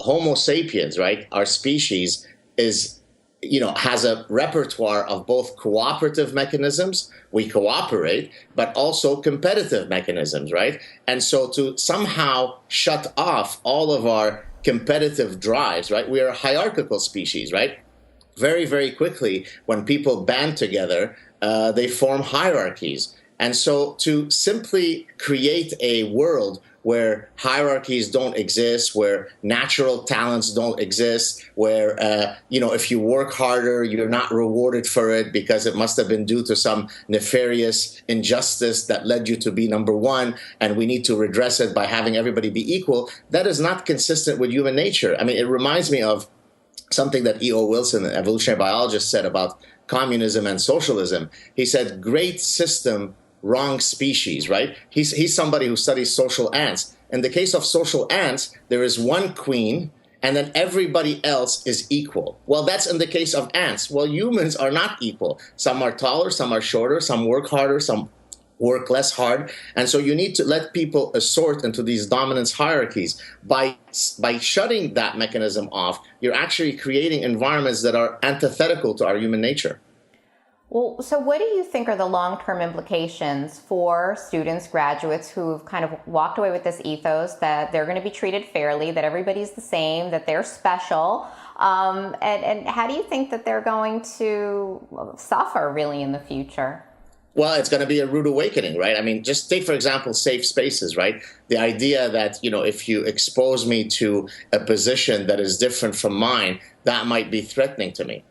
Homo sapiens, right, our species is, has a repertoire of both cooperative mechanisms, we cooperate, but also competitive mechanisms, right? And so to somehow shut off all of our competitive drives, right? We are a hierarchical species, right? Very, very quickly, when people band together, they form hierarchies. And so to simply create a world where hierarchies don't exist, where natural talents don't exist, where, if you work harder, you're not rewarded for it because it must have been due to some nefarious injustice that led you to be number one, and we need to redress it by having everybody be equal, that is not consistent with human nature. I mean, it reminds me of something that E.O. Wilson, an evolutionary biologist, said about communism and socialism. He said, great system, wrong species, right? He's somebody who studies social ants. In the case of social ants, there is one queen, and then everybody else is equal. Well, that's in the case of ants. Well, humans are not equal. Some are taller, some are shorter, some work harder, some work less hard. And so you need to let people assort into these dominance hierarchies. By shutting that mechanism off, you're actually creating environments that are antithetical to our human nature. Well, so what do you think are the long-term implications for students, graduates who've kind of walked away with this ethos that they're going to be treated fairly, that everybody's the same, that they're special? And how do you think that they're going to suffer really in the future? Well, it's going to be a rude awakening, right? I mean, just take, for example, safe spaces, right? The idea that, if you expose me to a position that is different from mine, that might be threatening to me.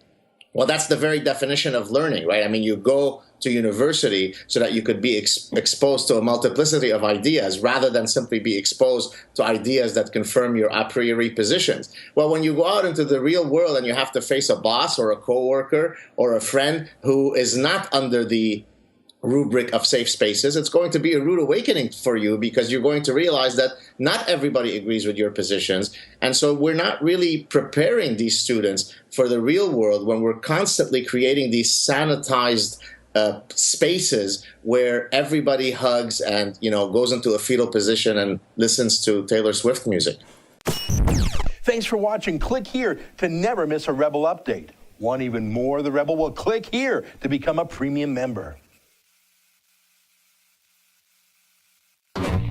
Well, that's the very definition of learning, right? I mean, you go to university so that you could be exposed to a multiplicity of ideas rather than simply be exposed to ideas that confirm your a priori positions. Well, when you go out into the real world and you have to face a boss or a coworker or a friend who is not under the rubric of safe spaces, it's going to be a rude awakening for you because you're going to realize that not everybody agrees with your positions. And so we're not really preparing these students for the real world when we're constantly creating these sanitized spaces where everybody hugs and, goes into a fetal position and listens to Taylor Swift music. Thanks for watching. Click here to never miss a Rebel update. Want even more of the Rebel? Well, click here to become a premium member.